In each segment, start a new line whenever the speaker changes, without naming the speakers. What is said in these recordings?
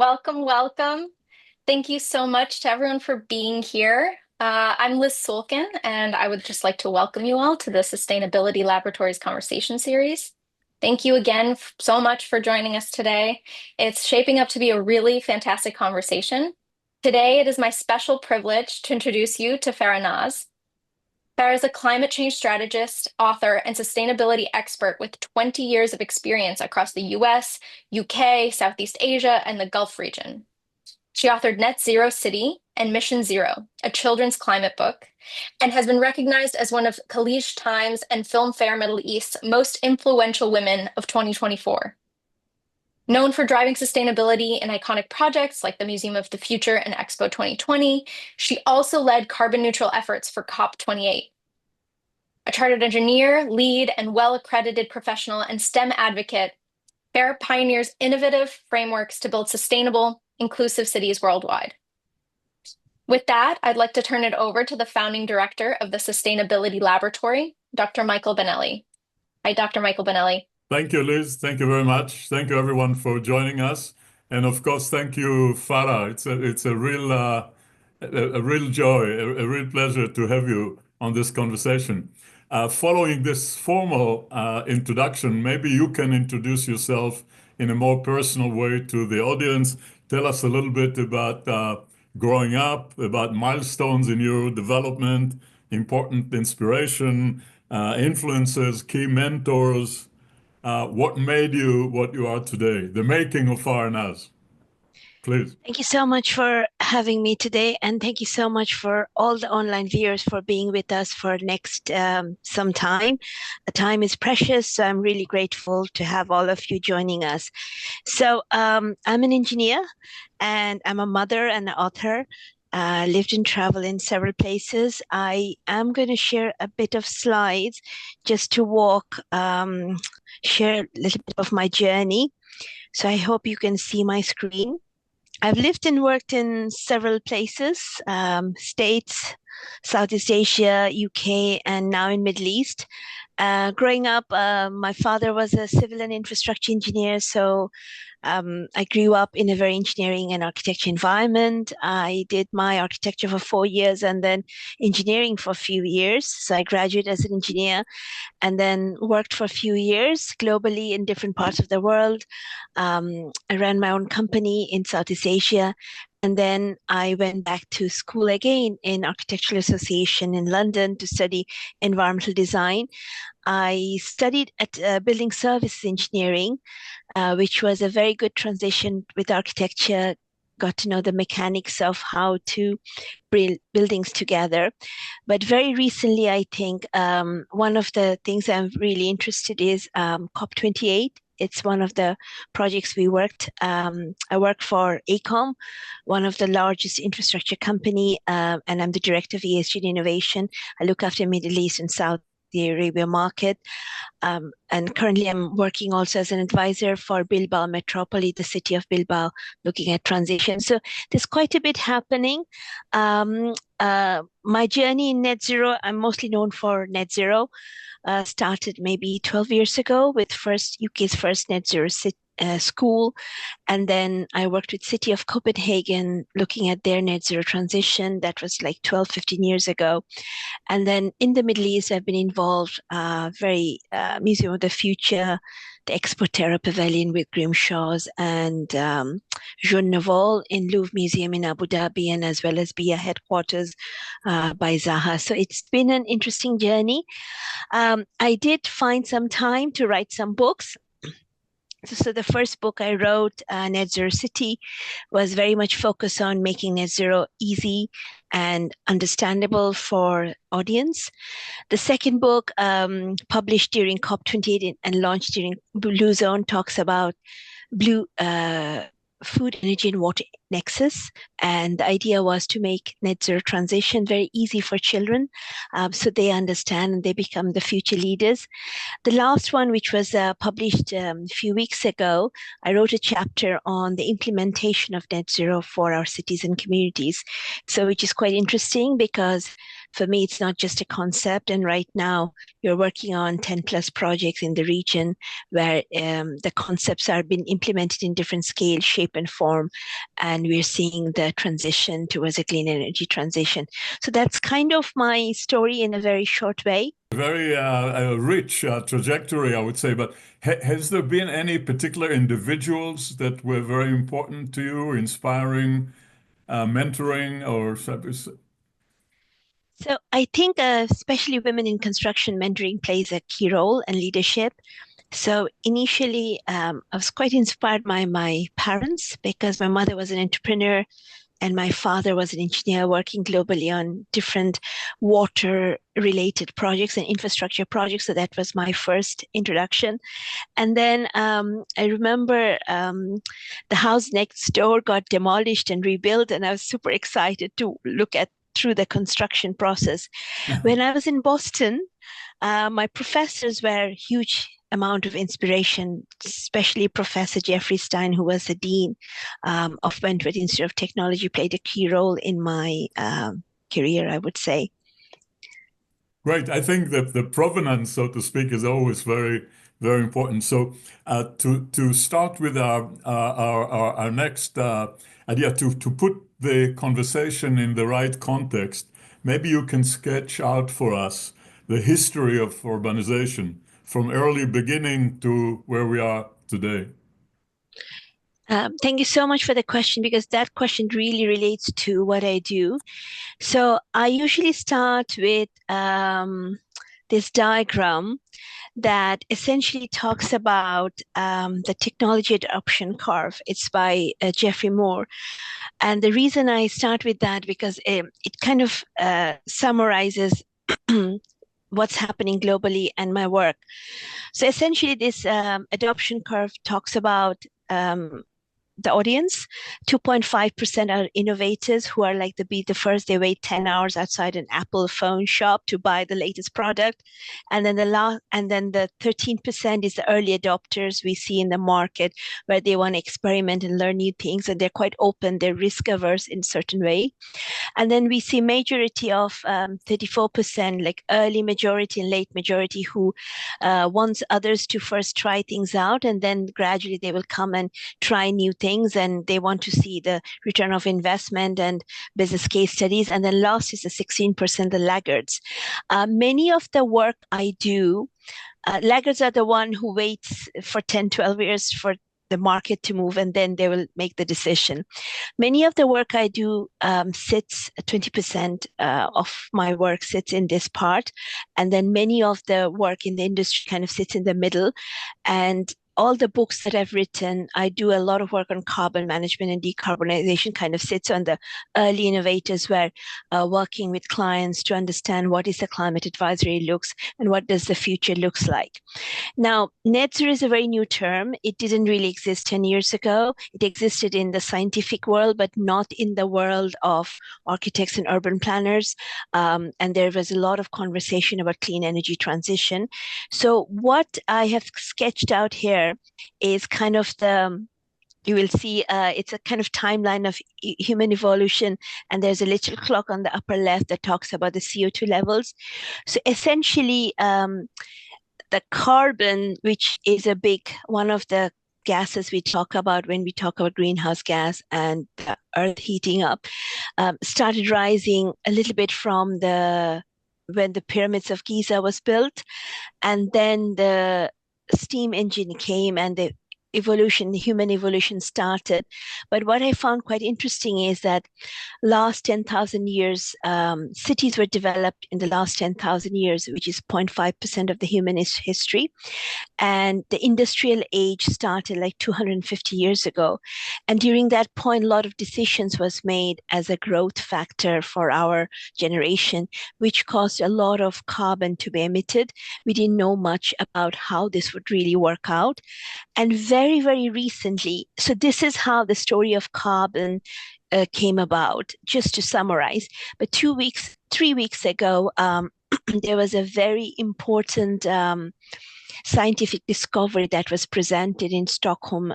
Welcome, welcome. Thank you so much to everyone for being here. I'm Liz Solkin, and I would just like to welcome you all to the Sustainability Laboratories Conversation Series. Thank you again so much for joining us today. It's shaping up to be a really fantastic conversation. Today, it is my special privilege to introduce you to Farah Naz. Farah is a climate change strategist, author, and sustainability expert with 20 years of experience across the US, UK, Southeast Asia, and the Gulf region. She authored NetZero City and Mission Zero, a children's climate book, and has been recognized as one of Khaleej Times and Filmfare Middle East's most influential women of 2024. Known for driving sustainability in iconic projects like the Museum of the Future and Expo 2020, she also led carbon neutral efforts for COP28. A chartered engineer, lead, and well-accredited professional and STEM advocate, Farah pioneers innovative frameworks to build sustainable, inclusive cities worldwide. With that, I'd like to turn it over to the founding director of the Sustainability Laboratory, Dr. Michael Ben-Eli. Hi, Dr. Michael Ben-Eli.
Thank you, Liz. Thank you very much. Thank you, everyone, for joining us. And of course, thank you, Farah. It's a real joy, a real pleasure to have you on this conversation. Following this formal introduction, maybe you can introduce yourself in a more personal way to the audience. Tell us a little bit about growing up, about milestones in your development, important inspiration, influences, key mentors. What made you what you are today? The making of Farah Naz. Please.
Thank you so much for having me today, and thank you so much for all the online viewers for being with us for next some time. The time is precious, so I'm really grateful to have all of you joining us. So I'm an engineer, and I'm a mother and an author. Lived and traveled in several places. I am going to share a bit of slides just to share a little bit of my journey. So I hope you can see my screen. I've lived and worked in several places, States, Southeast Asia, UK, and now in Middle East. Growing up, my father was a civil and infrastructure engineer, so I grew up in a very engineering and architecture environment. I did my architecture for 4 years and then engineering for a few years. So I graduated as an engineer and then worked for a few years globally in different parts of the world. I ran my own company in Southeast Asia. And then I went back to school again in Architectural Association in London to study environmental design. I studied at Building Services Engineering, which was a very good transition with architecture, got to know the mechanics of how to build buildings together. But very recently, I think one of the things I'm really interested is COP28. It's one of the projects we worked. I work for AECOM, one of the largest infrastructure company, and I'm the director of ESG and innovation. I look after Middle East and Saudi Arabia market. And currently I'm working also as an advisor for Bilbao Metropoli, the city of Bilbao, looking at transition. So there's quite a bit happening. My journey in NetZero, I'm mostly known for NetZero. Started maybe 12 years ago with UK's first NetZero school. And then I worked with City of Copenhagen looking at their NetZero transition. That was like 12, 15 years ago. And then in the Middle East, I've been involved Museum of the Future, the Expo Pavilion with Grimshaw's and Jeune Nouveau in Louvre Museum in Abu Dhabi, and as well as BIA headquarters by Zaha. So it's been an interesting journey. I did find some time to write some books. So the first book I wrote, NetZero City, was very much focused on making NetZero easy and understandable for audience. The second book, published during COP28 and launched during Blue Zone, talks about food, energy, and water nexus. And the idea was to make net zero transition very easy for children, so they understand and they become the future leaders. The last one, which was published a few weeks ago, I wrote a chapter on the implementation of net zero for our cities and communities. So which is quite interesting because for me, it's not just a concept. And right now, you're working on 10 plus projects in the region where the concepts are being implemented in different scale, shape, and form. And we're seeing the transition towards a clean energy transition. So that's kind of my story in a very short way.
Very rich trajectory, I would say. But has there been any particular individuals that were very important to you, inspiring, mentoring, or
So I think especially women in construction mentoring plays a key role and leadership. So initially, I was quite inspired by my parents because my mother was an entrepreneur and my father was an engineer working globally on different water related projects and infrastructure projects. So that was my first introduction. And then I remember the house next door got demolished and rebuilt, and I was super excited to look at through the construction process. When I was in Boston, my professors were huge amount of inspiration, especially Professor Jeffrey Stein, who was the dean of Wentworth Institute of Technology, played a key role in my career, I would say.
Right. I think that the provenance, so to speak, is always very, very important. So to start with our next idea, to put the conversation in the right context, maybe you can sketch out for us the history of urbanization from early beginning to where we are today.
Thank you so much for the question, because that question really relates to what I do. So I usually start with this diagram that essentially talks about the technology adoption curve. It's by Geoffrey Moore. And the reason I start with that, because it kind of summarizes what's happening globally and my work. So essentially, this adoption curve talks about the audience. 2.5% are innovators who are like be the first. They wait 10 hours outside an Apple phone shop to buy the latest product. And then the 13% is the early adopters we see in the market, where they want to experiment and learn new things, and they're quite open, they're risk averse in a certain way. And then we see majority of 34%, like early majority and late majority, who wants others to first try things out, and then gradually they will come and try new things, and they want to see the return of investment and business case studies. And then last is the 16%, the laggards. Many of the work I do, laggards are the one who waits for 10, 12 years for the market to move, and then they will make the decision. Many of the work I do sits 20% of my work sits in this part, and then many of the work in the industry kind of sits in the middle. And all the books that I've written, I do a lot of work on carbon management and decarbonization, kind of sits on the early innovators, where working with clients to understand what is the climate advisory looks and what does the future looks like. Now, NetZero is a very new term. It didn't really exist 10 years ago. It existed in the scientific world, but not in the world of architects and urban planners. And there was a lot of conversation about clean energy transition. So what I have sketched out here is kind of you will see it's a kind of timeline of human evolution, and there's a little clock on the upper left that talks about the CO2 levels. So essentially, the carbon, which is one of the gases we talk about when we talk about greenhouse gas and the earth heating up, started rising a little bit from when the pyramids of Giza was built, and then the steam engine came and the human evolution started. But what I found quite interesting is that last 10,000 years, cities were developed in the last 10,000 years, which is 0.5% of the human history. And the industrial age started like 250 years ago. And during that point, a lot of decisions was made as a growth factor for our generation, which caused a lot of carbon to be emitted. We didn't know much about how this would really work out. And very, very recently, so this is how the story of carbon came about, just to summarize. But 3 weeks ago, there was a very important scientific discovery that was presented in Stockholm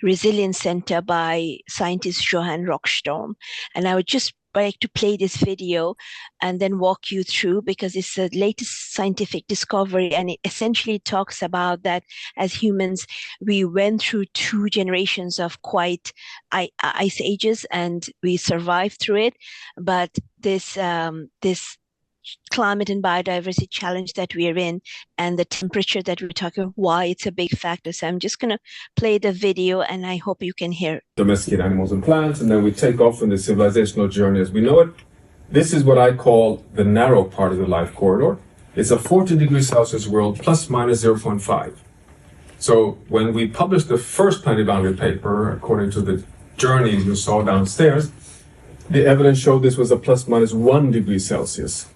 Resilience Center by scientist Johan Rockström. And I would just like to play this video and then walk you through, because it's the latest scientific discovery, and it essentially talks about that as humans, we went through 2 generations of quite ice ages, and we survived through it. But this climate and biodiversity challenge that we are in, and the temperature that we're talking about, why it's a big factor. So I'm just going to play the video, and I hope you can hear.
Domesticate animals and plants, and then we take off on the civilizational journey as we know it. This is what I call the narrow part of the life corridor. It's a 14 degrees Celsius world plus minus 0.5. So when we published the first planetary boundary paper, according to the journey you saw downstairs, the evidence showed this was a plus minus 1 degree Celsius.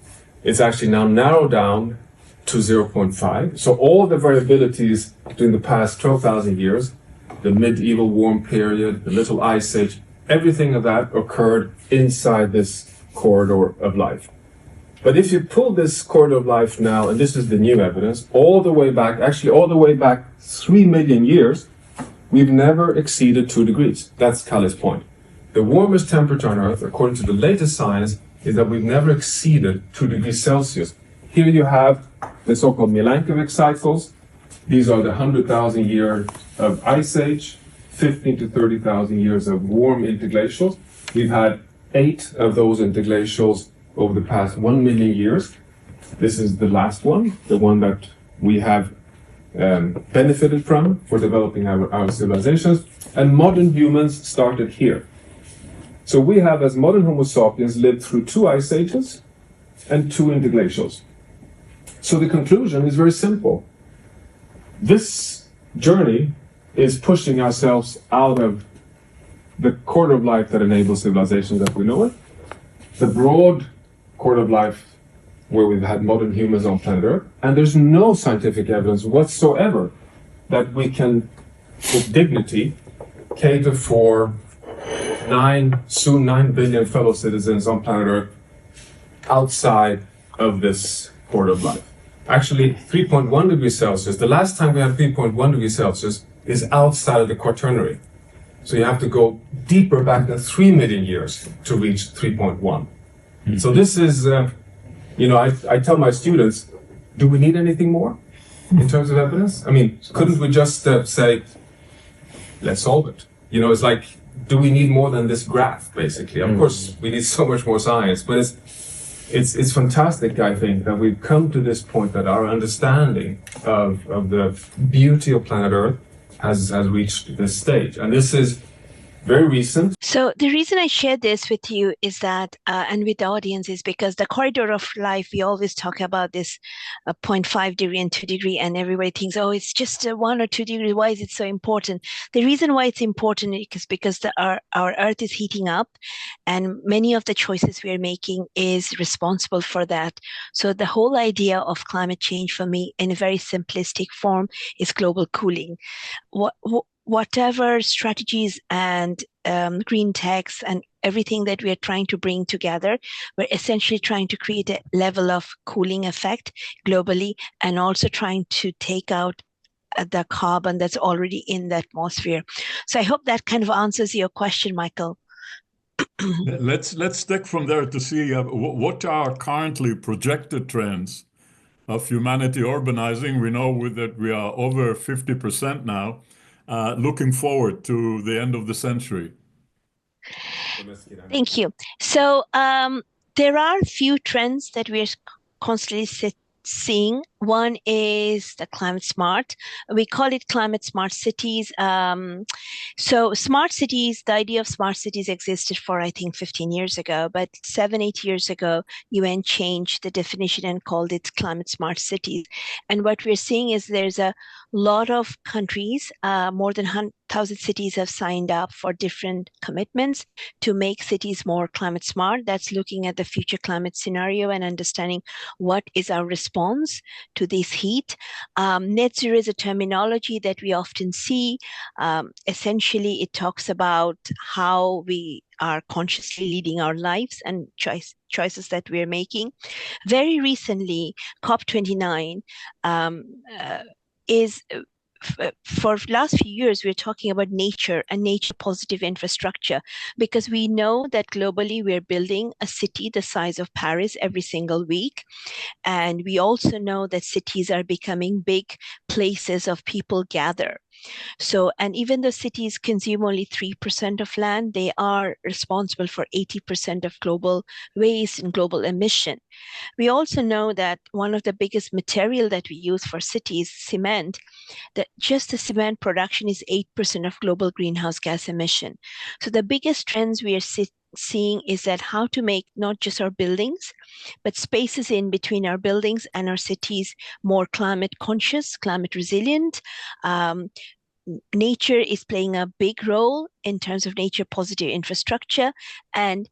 It's actually now narrowed down to 0.5. So all the variabilities during the past 12,000 years, the medieval warm period, the little ice age, everything of that occurred inside this corridor of life. But if you pull this corridor of life now, and this is the new evidence, all the way back 3 million years, we've never exceeded 2 degrees. That's Kali's point. The warmest temperature on Earth, according to the latest science, is that we've never exceeded 2 degrees Celsius. Here you have the so-called Milankovitch cycles. These are the 100,000 years of ice age, 15 to 30,000 years of warm interglacials. We've had 8 of those interglacials over the past 1 million years. This is the last one, the one that we have benefited from for developing our civilizations. And modern humans started here. So we have, as modern Homo sapiens, lived through 2 ice ages and 2 interglacials. So the conclusion is very simple. This journey is pushing ourselves out of the corridor of life that enables civilization that we know it, the broad corridor of life where we've had modern humans on planet Earth, and there's no scientific evidence whatsoever that we can, with dignity, cater for soon 9 billion fellow citizens on planet Earth outside of this corridor of life. Actually, 3.1 degrees Celsius, the last time we had 3.1 degrees Celsius is outside of the Quaternary. So you have to go deeper back than 3 million years to reach 3.1. Mm-hmm. So this is, I tell my students, do we need anything more in terms of evidence? I mean, couldn't we just say, let's solve it? It's like, do we need more than this graph, basically? Of course, we need so much more science, but it's fantastic, I think, that we've come to this point that our understanding of the beauty of planet Earth has reached this stage. And this is very recent.
So the reason I share this with you is that, and with the audience, is because the corridor of life, we always talk about this 0.5 degree and 2 degree, and everybody thinks, oh, it's just 1 or 2 degrees. Why is it so important? The reason why it's important is because our Earth is heating up, and many of the choices we are making is responsible for that. So the whole idea of climate change for me, in a very simplistic form, is global cooling. Whatever strategies and green techs and everything that we are trying to bring together, we're essentially trying to create a level of cooling effect globally, and also trying to take out the carbon that's already in the atmosphere. So I hope that kind of answers your question, Michael.
Let's stick from there to see what are currently projected trends of humanity urbanizing. We know that we are over 50% now. Looking forward to the end of the century.
Thank you. So there are a few trends that we are constantly seeing. One is the climate smart. We call it climate smart cities. So smart cities, the idea of smart cities existed for, I think, 15 years ago, but 7-8 years ago, UN changed the definition and called it climate smart cities. And what we're seeing is there's a lot of countries, more than 1,000 cities have signed up for different commitments to make cities more climate smart. That's looking at the future climate scenario and understanding what is our response to this heat. Net zero is a terminology that we often see. Essentially, it talks about how we are consciously leading our lives and choices that we're making. Very recently, COP29 is for last few years, we're talking about nature and nature positive infrastructure, because we know that globally we're building a city the size of Paris every single week. And we also know that cities are becoming big places of people gather. So, and even though cities consume only 3% of land, they are responsible for 80% of global waste and global emission. We also know that one of the biggest material that we use for cities, cement, that just the cement production is 8% of global greenhouse gas emission. So the biggest trends we are seeing is that how to make not just our buildings, but spaces in between our buildings and our cities more climate conscious, climate resilient. Nature is playing a big role in terms of nature positive infrastructure. And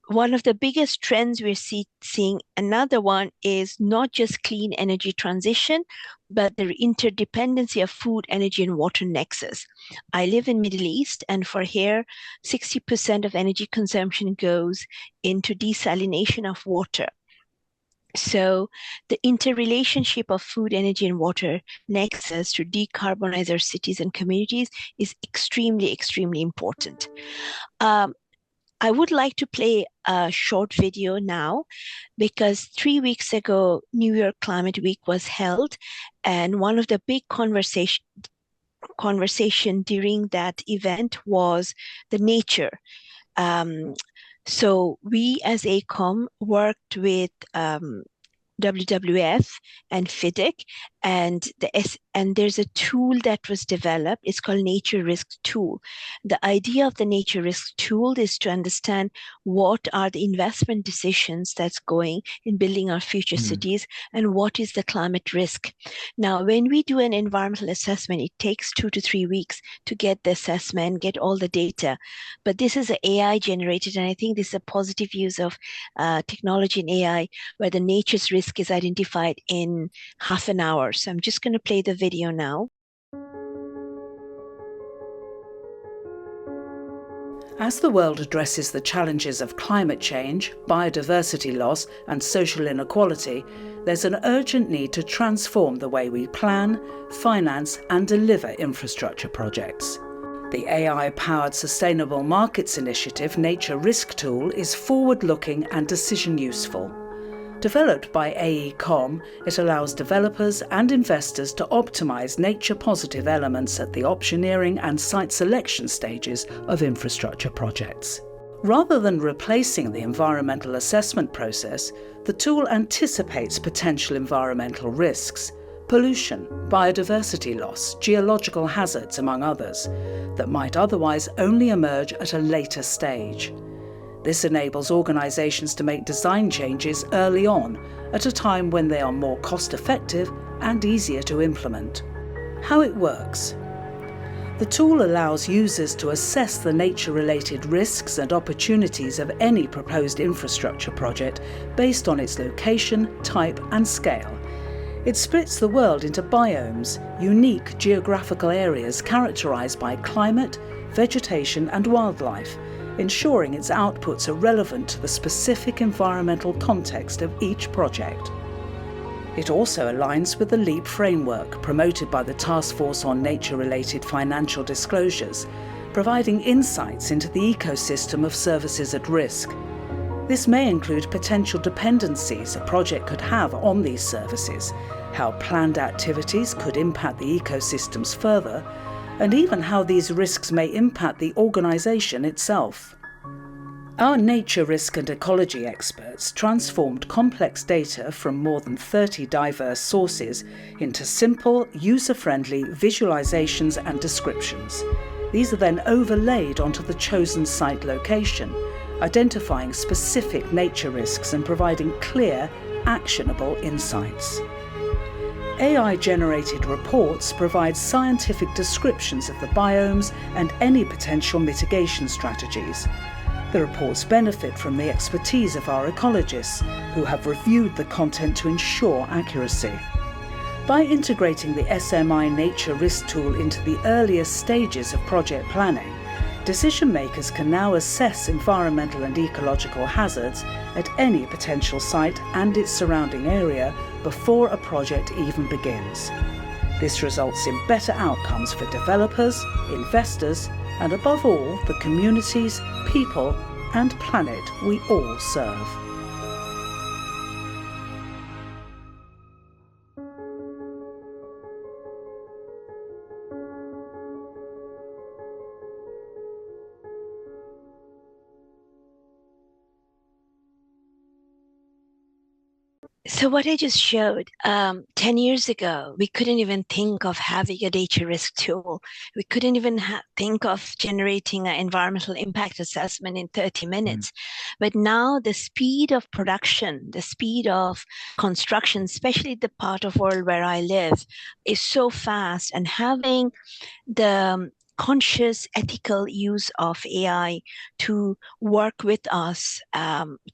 one of the biggest trends we're seeing, another one, is not just clean energy transition, but the interdependency of food, energy, and water nexus. I live in Middle East, and for here, 60% of energy consumption goes into desalination of water. So the interrelationship of food, energy, and water nexus to decarbonize our cities and communities is extremely, extremely important. I would like to play a short video now, because 3 weeks ago, New York Climate Week was held, and one of the big conversation during that event was the nature. So we as AECOM worked with WWF and FIDIC, and there's a tool that was developed. It's called Nature Risk Tool. The idea of the Nature Risk Tool is to understand what are the investment decisions that's going in building our future cities, and what is the climate risk. Now, when we do an environmental assessment, it takes 2 to 3 weeks to get the assessment, get all the data. But this is AI generated, and I think this is a positive use of technology and AI, where the nature's risk is identified in half an hour. So I'm just going to play the video now.
As the world addresses the challenges of climate change, biodiversity loss, and social inequality, there's an urgent need to transform the way we plan, finance, and deliver infrastructure projects. The AI-powered Sustainable Markets Initiative Nature Risk Tool is forward-looking and decision-useful. Developed by AECOM, it allows developers and investors to optimise nature-positive elements at the optioneering and site selection stages of infrastructure projects. Rather than replacing the environmental assessment process, the tool anticipates potential environmental risks, pollution, biodiversity loss, geological hazards, among others, that might otherwise only emerge at a later stage. This enables organisations to make design changes early on, at a time when they are more cost-effective and easier to implement. How it works. The tool allows users to assess the nature-related risks and opportunities of any proposed infrastructure project based on its location, type, and scale. It splits the world into biomes, unique geographical areas characterised by climate, vegetation, and wildlife, ensuring its outputs are relevant to the specific environmental context of each project. It also aligns with the LEAP framework promoted by the Task Force on Nature-Related Financial Disclosures, providing insights into the ecosystem of services at risk. This may include potential dependencies a project could have on these services, how planned activities could impact the ecosystems further, and even how these risks may impact the organisation itself. Our nature risk and ecology experts transformed complex data from more than 30 diverse sources into simple, user-friendly visualizations and descriptions. These are then overlaid onto the chosen site location, identifying specific nature risks and providing clear, actionable insights. AI-generated reports provide scientific descriptions of the biomes and any potential mitigation strategies. The reports benefit from the expertise of our ecologists, who have reviewed the content to ensure accuracy. By integrating the SMI Nature Risk Tool into the earliest stages of project planning, decision makers can now assess environmental and ecological hazards at any potential site and its surrounding area before a project even begins. This results in better outcomes for developers, investors, and above all, the communities, people, and planet we all serve.
So what I just showed, 10 years ago, we couldn't even think of having a data risk tool. We couldn't even think of generating an environmental impact assessment in 30 minutes. But now the speed of production, the speed of construction, especially the part of world where I live, is so fast. And having the conscious ethical use of AI to work with us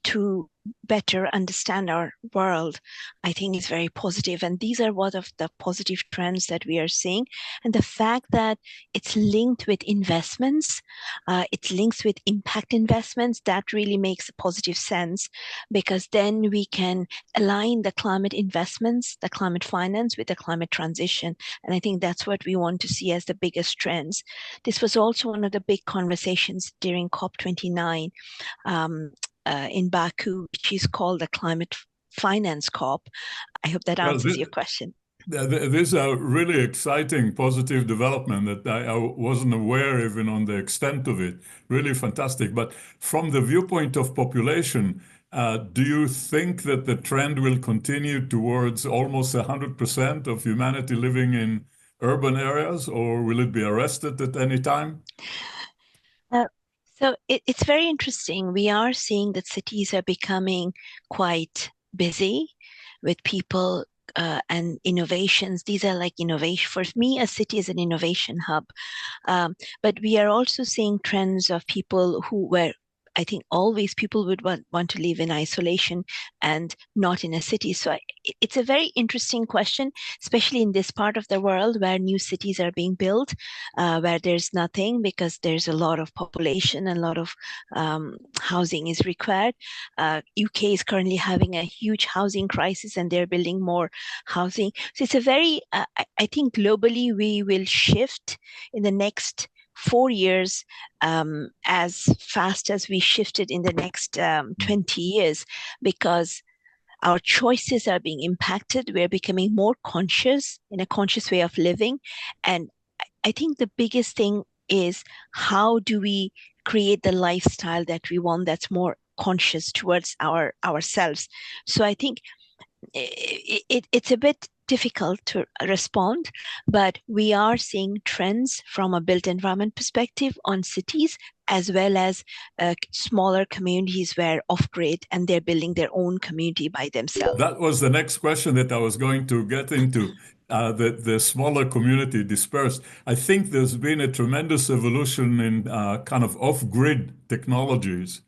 to better understand our world, I think is very positive. And these are one of the positive trends that we are seeing. And the fact that it's linked with investments, it's linked with impact investments, that really makes a positive sense, because then we can align the climate investments, the climate finance with the climate transition. And I think that's what we want to see as the biggest trends. This was also one of the big conversations during COP29 in Baku, which is called the Climate Finance COP. I hope that answers your question.
This is a really exciting, positive development that I wasn't aware even on the extent of it. Really fantastic. But from the viewpoint of population, do you think that the trend will continue towards almost 100% of humanity living in urban areas, or will it be arrested at any time?
So it's very interesting. We are seeing that cities are becoming quite busy with people and innovations. These are like innovation. For me, a city is an innovation hub. But we are also seeing trends of people who were, I think always people would want to live in isolation and not in a city. So it's a very interesting question, especially in this part of the world where new cities are being built, where there's nothing because there's a lot of population and a lot of housing is required. UK is currently having a huge housing crisis and they're building more housing. So it's a very, I think globally we will shift in the next 4 years as fast as we shifted in the next 20 years, because our choices are being impacted. We're becoming more conscious in a conscious way of living. And I think the biggest thing is, how do we create the lifestyle that we want that's more conscious towards ourselves? So I think it's a bit difficult to respond, but we are seeing trends from a built environment perspective on cities, as well as smaller communities where off-grid, and they're building their own community by themselves.
That was the next question that I was going to get into, the smaller community dispersed. I think there's been a tremendous evolution in kind of off-grid technologies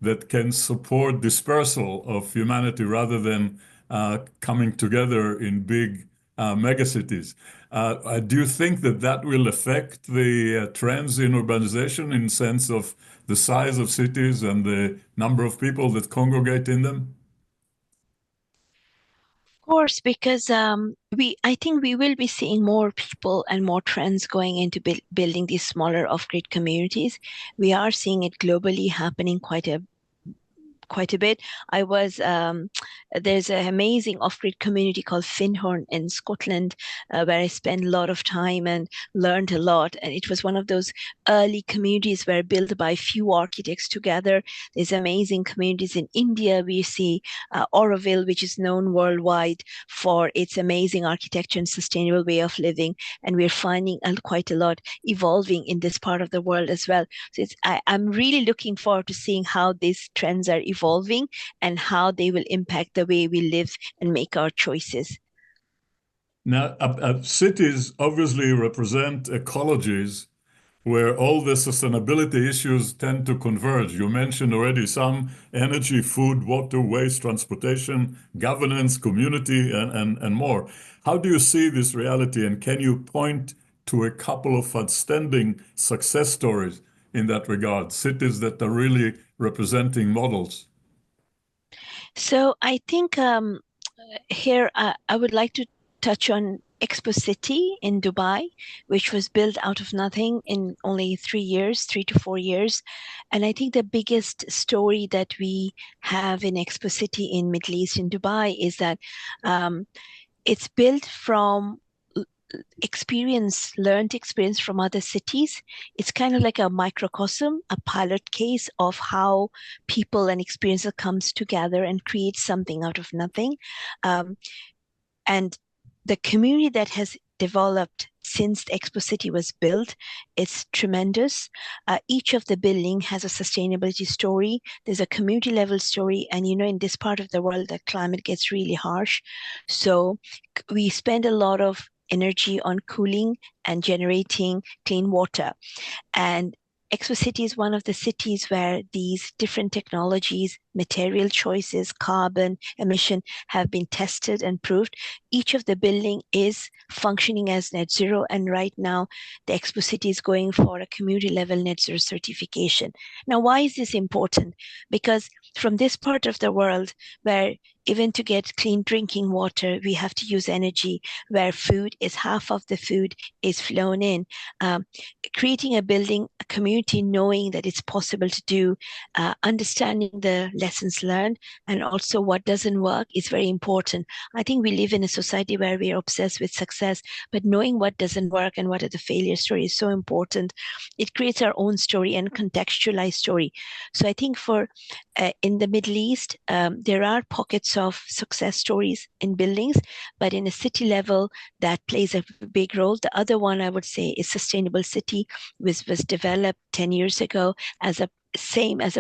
that can support dispersal of humanity rather than coming together in big megacities. Do you think that that will affect the trends in urbanization in sense of the size of cities and the number of people that congregate in them?
Of course, because I think we will be seeing more people and more trends going into building these smaller off-grid communities. We are seeing it globally happening quite a bit. There's an amazing off-grid community called Findhorn in Scotland, where I spent a lot of time and learned a lot. And it was one of those early communities were built by few architects together. There's amazing communities in India. We see Auroville, which is known worldwide for its amazing architecture and sustainable way of living. And we're finding quite a lot evolving in this part of the world as well. So I'm really looking forward to seeing how these trends are evolving and how they will impact the way we live and make our choices.
Now, cities obviously represent ecologies where all the sustainability issues tend to converge. You mentioned already some: energy, food, water, waste, transportation, governance, community, and more. How do you see this reality, and can you point to a couple of outstanding success stories in that regard, cities that are really representing models?
So I think here I would like to touch on Expo City in Dubai, which was built out of nothing in only 3 years, 3 to 4 years. And I think the biggest story that we have in Expo City in Middle East in Dubai is that it's built from learned experience from other cities. It's kind of like a microcosm, a pilot case of how people and experiences comes together and creates something out of nothing. And the community that has developed since the Expo City was built is tremendous. Each of the building has a sustainability story. There's a community level story. And in this part of the world, the climate gets really harsh. So we spend a lot of energy on cooling and generating clean water. And Expo City is one of the cities where these different technologies, material choices, carbon emission have been tested and proved. Each of the building is functioning as net zero. And right now, the Expo City is going for a community level net zero certification. Now, why is this important? Because from this part of the world where even to get clean drinking water, we have to use energy, where food is half of the food is flown in. Creating a building, a community, knowing that it's possible to do, understanding the lessons learned, and also what doesn't work is very important. I think we live in a society where we are obsessed with success, but knowing what doesn't work and what are the failure stories is so important. It creates our own story and contextualized story. So I think for in the Middle East, there are pockets of success stories in buildings, but in a city level, that plays a big role. The other one I would say is Sustainable City, which was developed 10 years ago as a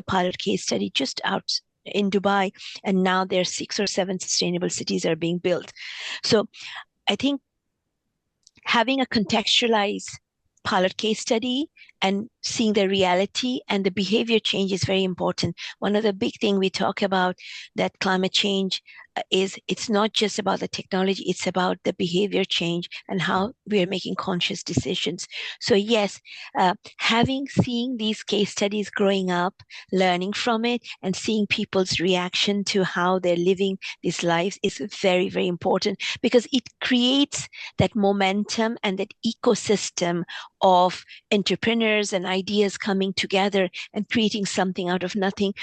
pilot case study just out in Dubai. And now there are 6 or 7 sustainable cities are being built. So I think having a contextualized pilot case study and seeing the reality and the behavior change is very important. One of the big things we talk about that climate change is it's not just about the technology, it's about the behavior change and how we are making conscious decisions. So yes, seeing these case studies growing up, learning from it, and seeing people's reaction to how they're living these lives is very, very important, because it creates that momentum and that ecosystem of entrepreneurs and ideas coming together and creating something out of nothing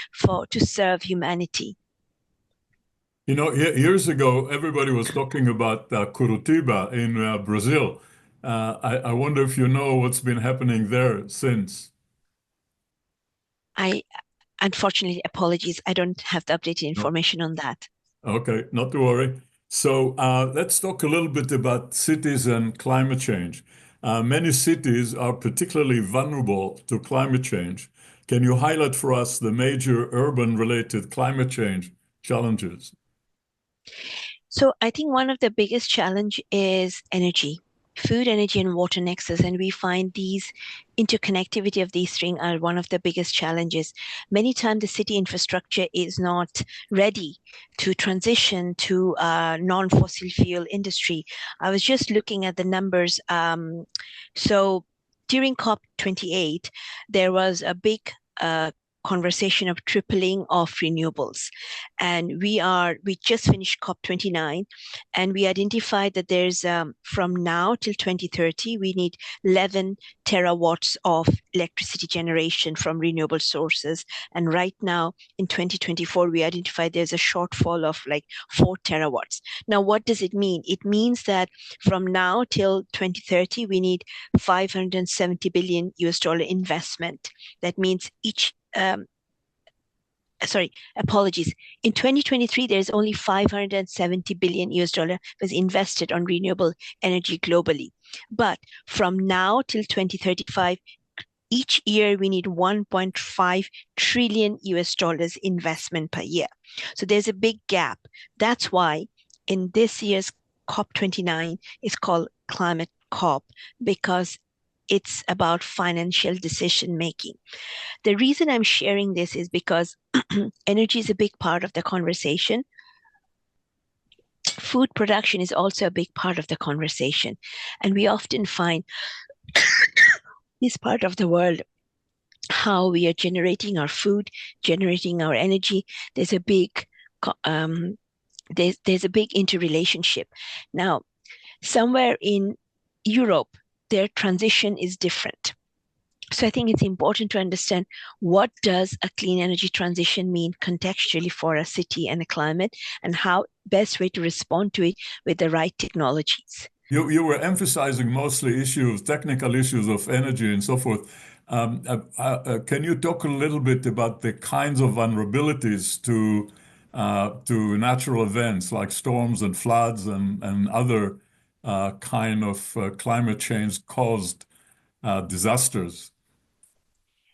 to serve humanity.
Years ago, everybody was talking about Curitiba in Brazil. I wonder if you know what's been happening there since.
Unfortunately, apologies, I don't have the updated information on that.
Okay, not to worry. So let's talk a little bit about cities and climate change. Many cities are particularly vulnerable to climate change. Can you highlight for us the major urban-related climate change challenges?
So I think one of the biggest challenge is energy, food, energy, and water nexus. And we find these interconnectivity of these three are one of the biggest challenges. Many times the city infrastructure is not ready to transition to a non-fossil fuel industry. I was just looking at the numbers. So during COP28, there was a big conversation of tripling of renewables. And we just finished COP29, and we identified that there's from now till 2030, we need 11 terawatts of electricity generation from renewable sources. And right now in 2024, we identified there's a shortfall of like 4 terawatts. Now, what does it mean? It means that from now till 2030, we need $570 billion investment. That means apologies. In 2023, there's only $570 billion was invested on renewable energy globally. But from now till 2035, each year we need $1.5 trillion investment per year. So there's a big gap. That's why in this year's COP29 is called Climate COP, because it's about financial decision making. The reason I'm sharing this is because energy is a big part of the conversation. Food production is also a big part of the conversation. And we often find this part of the world, how we are generating our food, generating our energy, there's a big interrelationship. Now, Somewhere in Europe, their transition is different. So I think it's important to understand what does a clean energy transition mean contextually for a city and a climate, and how best way to respond to it with the right technologies.
You were emphasizing mostly technical issues of energy and so forth. Can you talk a little bit about the kinds of vulnerabilities to natural events like storms and floods and other kind of climate change caused disasters?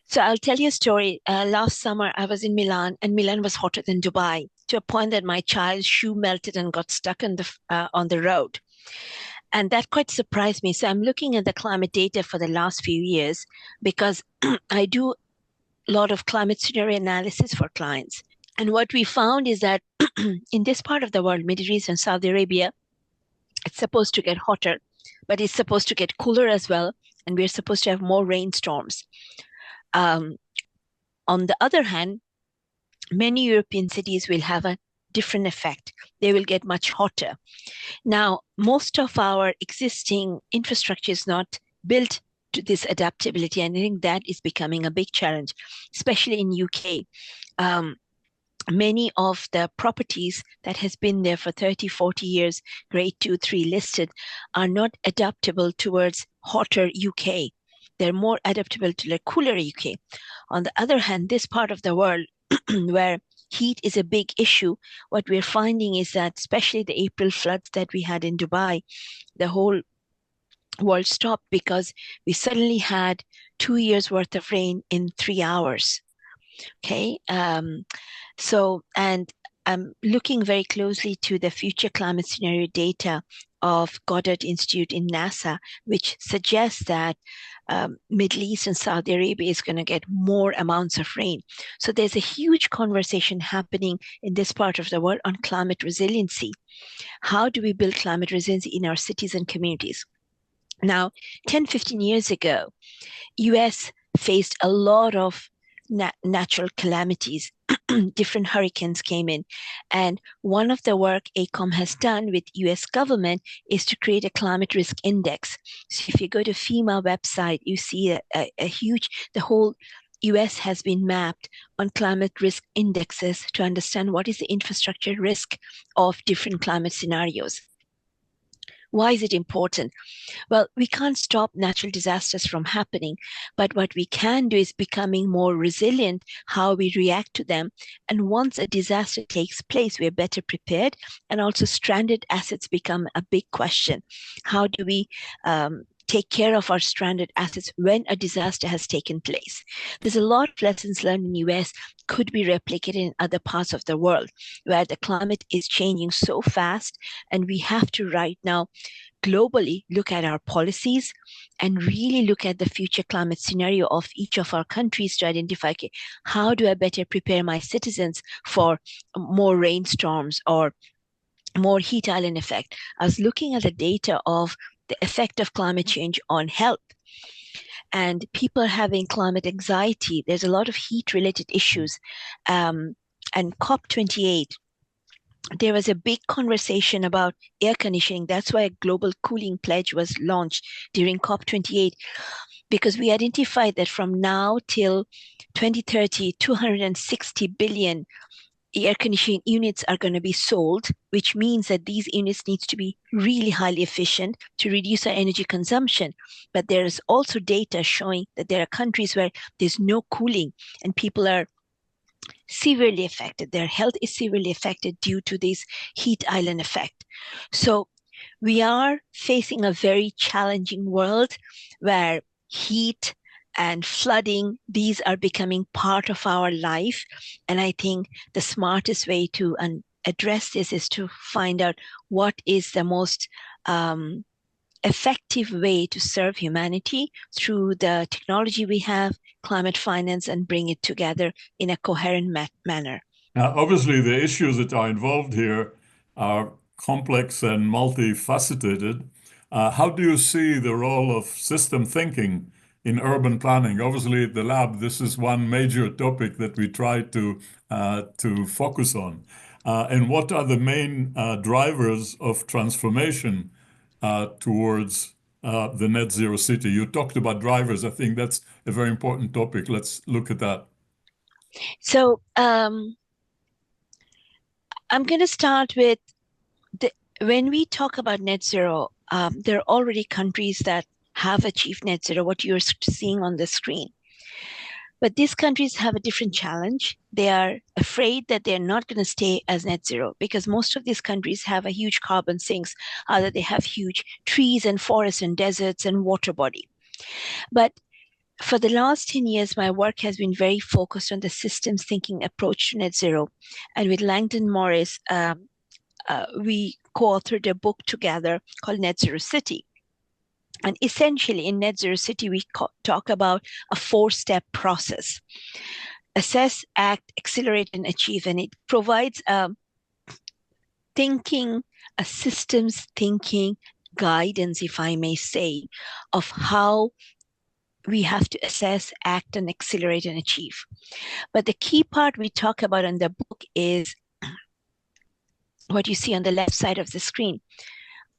So I'll tell you a story. Last summer, I was in Milan, and Milan was hotter than Dubai, to a point that my child's shoe melted and got stuck on the road. And that quite surprised me. So I'm looking at the climate data for the last few years, because I do a lot of climate scenario analysis for clients. And what we found is that in this part of the world, Middle East and Saudi Arabia, it's supposed to get hotter, but it's supposed to get cooler as well. And we're supposed to have more rainstorms. On the other hand, many European cities will have a different effect. They will get much hotter. Now, most of our existing infrastructure is not built to this adaptability, and I think that is becoming a big challenge, especially in UK. Many of the properties that has been there for 30, 40 years, grade 2, 3 listed, are not adaptable towards hotter UK. They're more adaptable to the cooler UK. On the other hand, this part of the world where heat is a big issue, what we're finding is that, especially the April floods that we had in Dubai, the whole world stopped because we suddenly had 2 years worth of rain in 3 hours. Okay. And I'm looking very closely to the future climate scenario data of Goddard Institute in NASA, which suggests that Middle East and Saudi Arabia is going to get more amounts of rain. So there's a huge conversation happening in this part of the world on climate resiliency. How do we build climate resiliency in our cities and communities? Now, 10, 15 years ago, US faced a lot of natural calamities. Different hurricanes came in. And one of the work AECOM has done with US government is to create a climate risk index. So if you go to FEMA website, you see a huge, the whole US has been mapped on climate risk indexes to understand what is the infrastructure risk of different climate scenarios. Why is it important? Well, we can't stop natural disasters from happening, but what we can do is becoming more resilient, how we react to them. And once a disaster takes place, we're better prepared. And also stranded assets become a big question. How do we take care of our stranded assets when a disaster has taken place? There's a lot of lessons learned in the US could be replicated in other parts of the world where the climate is changing so fast, and we have to right now globally look at our policies and really look at the future climate scenario of each of our countries to identify, okay, how do I better prepare my citizens for more rainstorms or more heat island effect? I was looking at the data of the effect of climate change on health. And people are having climate anxiety. There's a lot of heat-related issues. And COP28, there was a big conversation about air conditioning. That's why a global cooling pledge was launched during COP28, because we identified that from now till 2030, 260 billion air conditioning units are going to be sold, which means that these units need to be really highly efficient to reduce our energy consumption. But there is also data showing that there are countries where there's no cooling and people are severely affected. Their health is severely affected due to this heat island effect. So we are facing a very challenging world where heat and flooding, these are becoming part of our life. And I think the smartest way to address this is to find out what is the most effective way to serve humanity through the technology we have, climate finance, and bring it together in a coherent manner.
Now, obviously, the issues that are involved here are complex and multifaceted. How do you see the role of system thinking in urban planning? Obviously, at the lab, this is one major topic that we try to focus on. And what are the main drivers of transformation towards the net zero city. You talked about drivers. I think that's a very important topic. Let's look at that.
So I'm going to start with when we talk about net zero, there are already countries that have achieved net zero, what you're seeing on the screen. But these countries have a different challenge. They are afraid that they're not going to stay as net zero because most of these countries have a huge carbon sinks, either they have huge trees and forests and deserts and water body. But for the last 10 years, my work has been very focused on the systems thinking approach to net zero. And with Langdon Morris, we co-authored a book together called Net Zero City. And essentially in Net Zero City, we talk about a 4-step process: assess, act, accelerate, and achieve. And it provides a systems thinking guidance, if I may say, of how we have to assess, act, and accelerate and achieve. But the key part we talk about in the book is what you see on the left side of the screen.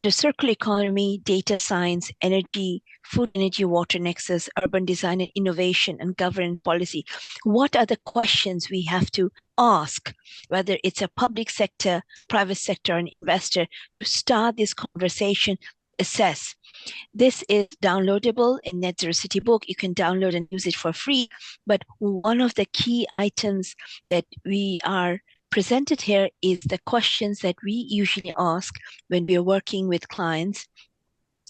The circular economy, data science, energy, food, energy, water nexus, urban design and innovation, and governance policy. What are the questions we have to ask, whether it's a public sector, private sector, an investor, to start this conversation, assess. This is downloadable in Net Zero City book. You can download and use it for free. But one of the key items that we are presented here is the questions that we usually ask when we are working with clients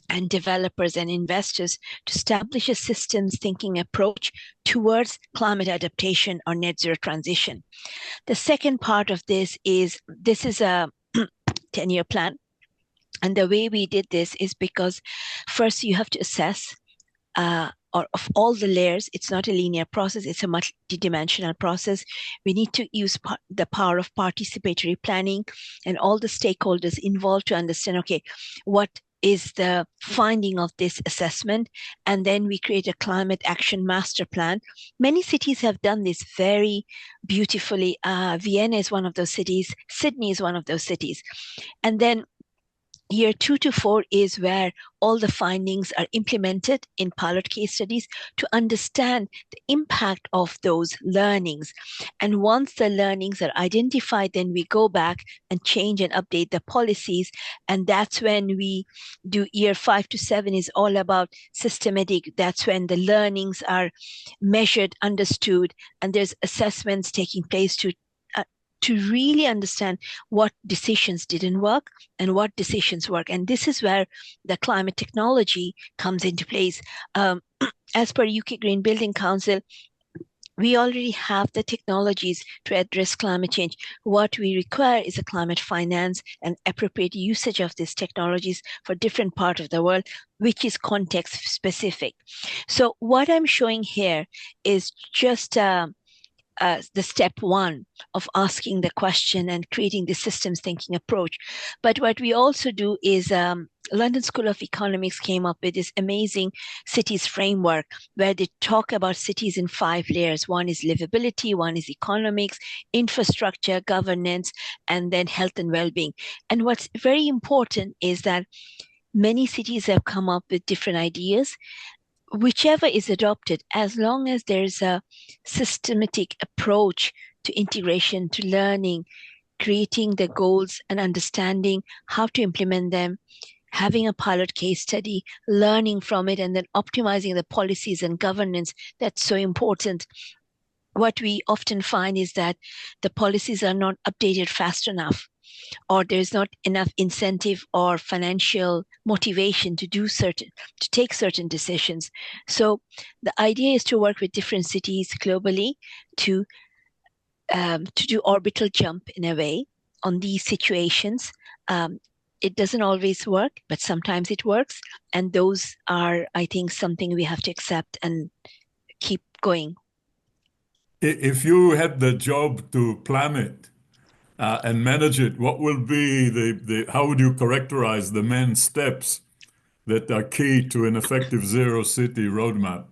and developers and investors to establish a systems thinking approach towards climate adaptation or net zero transition. The second part of this is a 10-year plan. And the way we did this is because first you have to assess or of all the layers. It's not a linear process, it's a multi-dimensional process. We need to use the power of participatory planning and all the stakeholders involved to understand, okay, what is the finding of this assessment? And then we create a climate action master plan. Many cities have done this very beautifully. Vienna is one of those cities, Sydney is one of those cities. And then year 2 to 4 is where all the findings are implemented in pilot case studies to understand the impact of those learnings. And once the learnings are identified, then we go back and change and update the policies. And that's when we do year 5 to 7 is all about systematic. That's when the learnings are measured, understood, and there's assessments taking place to really understand what decisions didn't work and what decisions work. And this is where the climate technology comes into place. As per UK Green Building Council, we already have the technologies to address climate change. What we require is a climate finance and appropriate usage of these technologies for different parts of the world, which is context specific. So what I'm showing here is just the step 1 of asking the question and creating the systems thinking approach. But what we also do is London School of Economics came up with this amazing cities framework where they talk about cities in 5 layers. One is livability, one is economics, infrastructure, governance, and then health and well-being. And what's very important is that many cities have come up with different ideas. Whichever is adopted, as long as there's a systematic approach to integration, to learning, creating the goals and understanding how to implement them, having a pilot case study, learning from it, and then optimizing the policies and governance, that's so important. What we often find is that the policies are not updated fast enough, or there's not enough incentive or financial motivation to take certain decisions. So the idea is to work with different cities globally to do orbital jump in a way on these situations. It doesn't always work, but sometimes it works. And those are, I think, something we have to accept and keep going.
If you had the job to plan it and manage it, what will be how would you characterize the main steps that are key to an effective zero city roadmap?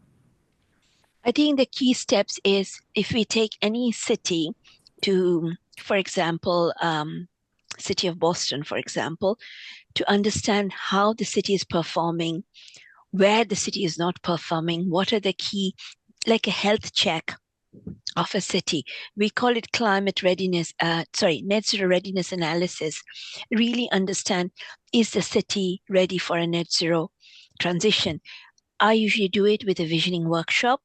I think the key steps is if we take any city to, for example, city of Boston, for example, to understand how the city is performing, where the city is not performing, what are the key, like a health check of a city. We call it climate readiness, net zero readiness analysis. Really understand, is the city ready for a net zero transition? I usually do it with a visioning workshop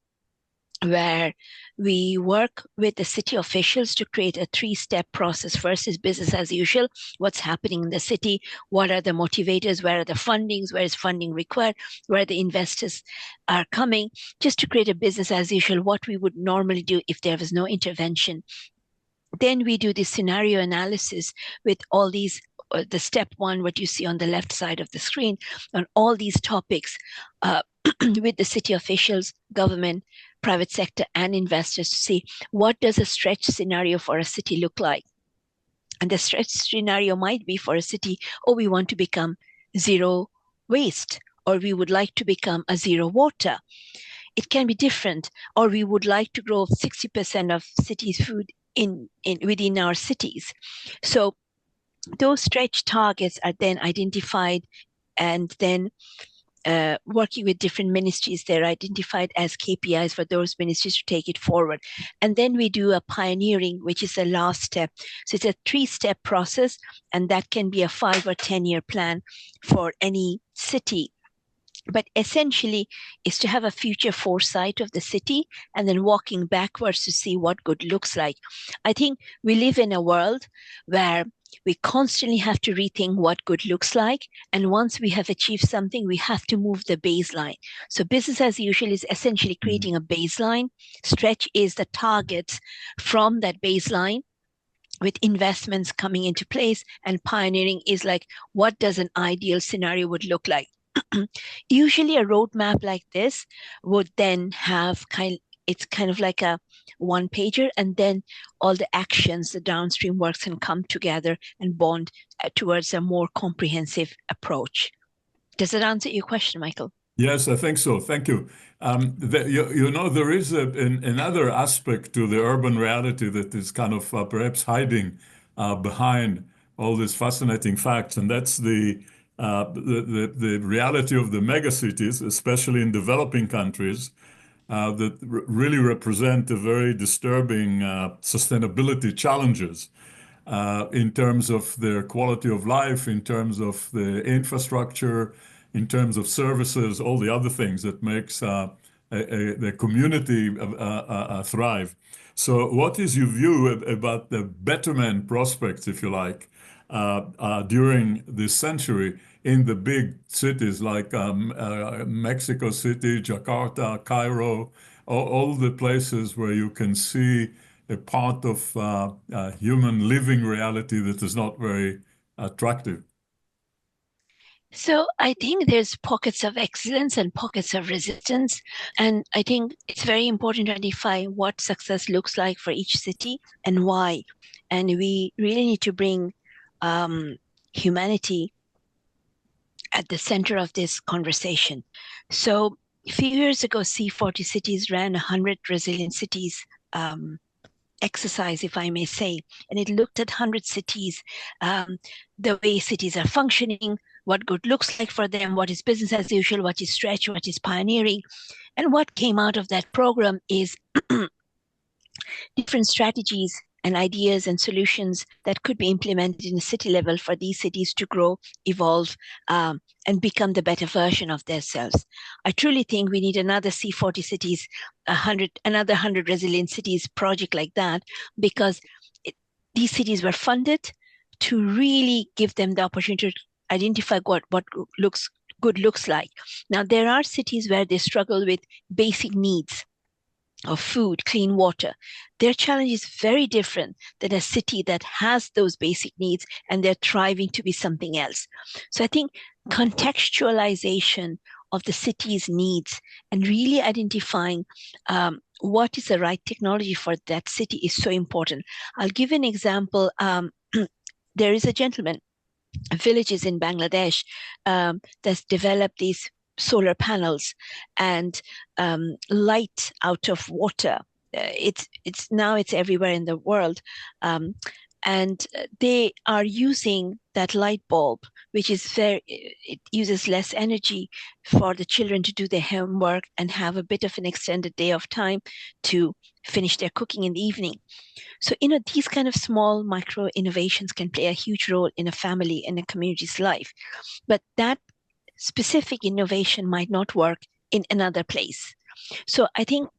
where we work with the city officials to create a 3-step process. First is business as usual. What's happening in the city? What are the motivators? Where are the fundings? Where is funding required? Where the investors are coming? Just to create a business as usual, what we would normally do if there was no intervention. Then we do the scenario analysis with all these, the step 1, what you see on the left side of the screen, on all these topics with the city officials, government, private sector, and investors to see what does a stretch scenario for a city look like. And the stretch scenario might be for a city, we want to become zero waste, or we would like to become a zero water. It can be different, or we would like to grow 60% of cities' food within our cities. So those stretch targets are then identified, and then working with different ministries, they're identified as KPIs for those ministries to take it forward. And then we do a pioneering, which is the last step. So it's a 3-step process, and that can be a 5 or 10-year plan for any city. But essentially, is to have a future foresight of the city and then walking backwards to see what good looks like. I think we live in a world where we constantly have to rethink what good looks like. And once we have achieved something, we have to move the baseline. So business as usual is essentially creating a baseline. Stretch is the targets from that baseline with investments coming into place. And pioneering is like, what does an ideal scenario would look like? Usually a roadmap like this would then have it's kind of like a 1-pager, and then all the actions, the downstream works can come together and bond towards a more comprehensive approach. Does that answer your question, Michael?
Yes, I think so. Thank you. There is another aspect to the urban reality that is kind of perhaps hiding behind all these fascinating facts, and that's the reality of the megacities, especially in developing countries, that really represent a very disturbing sustainability challenges in terms of their quality of life, in terms of the infrastructure, in terms of services, all the other things that makes the community thrive. So what is your view about the betterment prospects, if you like, during this century in the big cities like Mexico City, Jakarta, Cairo, all the places where you can see a part of human living reality that is not very attractive?
So I think there's pockets of excellence and pockets of resistance. And I think it's very important to identify what success looks like for each city and why. And we really need to bring humanity at the center of this conversation. So a few years ago, C40 Cities ran 100 Resilient Cities exercise, if I may say, and it looked at 100 cities, the way cities are functioning, what good looks like for them, what is business as usual, what is stretch, what is pioneering. And what came out of that program is different strategies and ideas and solutions that could be implemented in a city level for these cities to grow, evolve, and become the better version of themselves. I truly think we need another C40 Cities, another 100 Resilient Cities project like that, because these cities were funded to really give them the opportunity to identify what good looks like. Now, there are cities where they struggle with basic needs of food, clean water. Their challenge is very different than a city that has those basic needs and they're thriving to be something else. So I think contextualization of the city's needs and really identifying what is the right technology for that city is so important. I'll give an example. There is a gentleman, villages in Bangladesh, that's developed these solar panels and light out of water. It's everywhere in the world. and they are using that light bulb, which is it uses less energy for the children to do their homework and have a bit of an extended day of time to finish their cooking in the evening. So, these kind of small micro innovations can play a huge role in a family and a community's life. But that specific innovation might not work in another place. So I think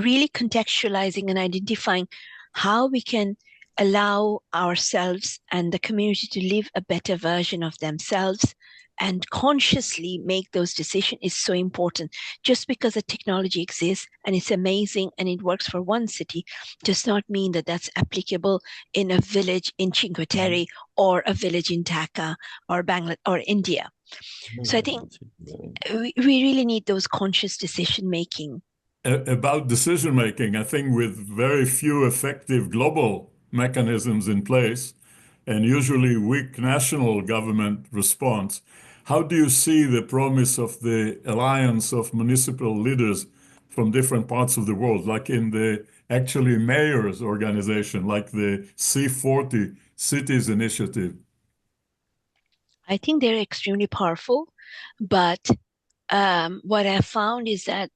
really contextualizing and identifying how we can allow ourselves and the community to live a better version of themselves and consciously make those decisions is so important. Just because a technology exists and it's amazing and it works for one city does not mean that that's applicable in a village in Cinque Terre or a village in Dhaka or Bangladesh or India. So I think we really need those conscious decision making.
About decision making, I think with very few effective global mechanisms in place and usually weak national government response, how do you see the promise of the alliance of municipal leaders from different parts of the world, like in the actually mayor's organization, like the C40 Cities Initiative?
I think they're extremely powerful, but what I found is that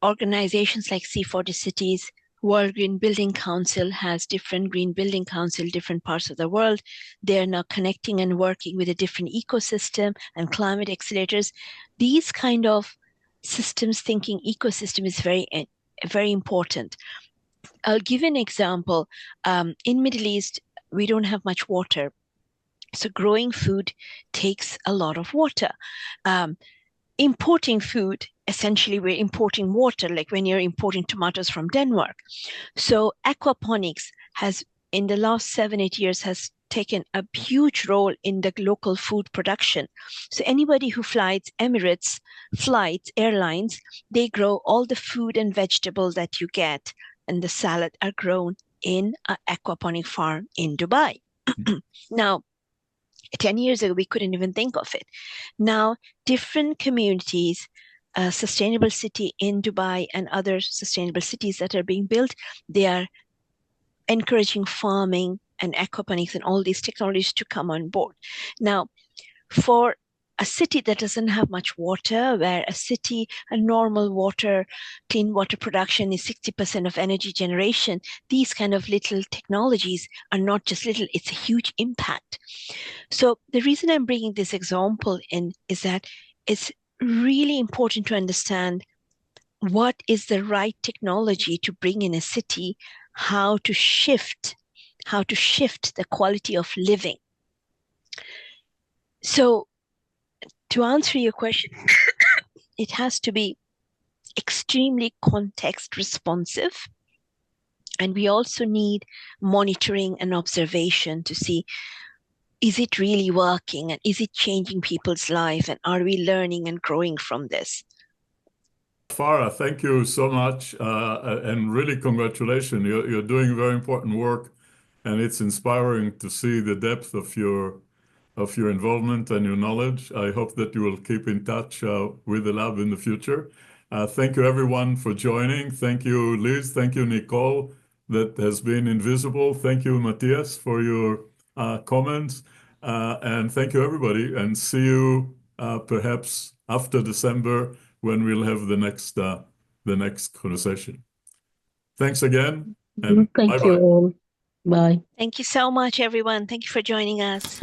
organizations like C40 Cities, World Green Building Council has different green building council, different parts of the world. They're now connecting and working with a different ecosystem and climate accelerators. These kind of systems thinking ecosystem is very important. I'll give you an example. In Middle East, we don't have much water. So growing food takes a lot of water. Importing food, essentially we're importing water, like when you're importing tomatoes from Denmark. So aquaponics has, in the last 7-8 years, has taken a huge role in the local food production. So anybody who flies Emirates airlines, they grow all the food and vegetables that you get and the salad are grown in an aquaponic farm in Dubai. Now, 10 years ago, we couldn't even think of it. Now, different communities, Sustainable City in Dubai and other sustainable cities that are being built, they are encouraging farming and aquaponics and all these technologies to come on board. Now, for a city that doesn't have much water, where a normal clean water production is 60% of energy generation, these kind of little technologies are not just little, it's a huge impact. So the reason I'm bringing this example in is that it's really important to understand what is the right technology to bring in a city, how to shift the quality of living. So to answer your question, it has to be extremely context responsive. And we also need monitoring and observation to see, is it really working and is it changing people's life and are we learning and growing from this?
Farah, thank you so much, and really congratulations. You're doing very important work, and it's inspiring to see the depth of your involvement and your knowledge. I hope that you will keep in touch with the lab in the future. Thank you, everyone, for joining. Thank you, Liz. Thank you, Nicole, that has been invisible. Thank you, Matthias, for your comments. And thank you, everybody. And see you perhaps after December when we'll have the next conversation. Thanks again. And
Thank
bye-bye.
you all. Bye.
Thank you so much, everyone. Thank you for joining us.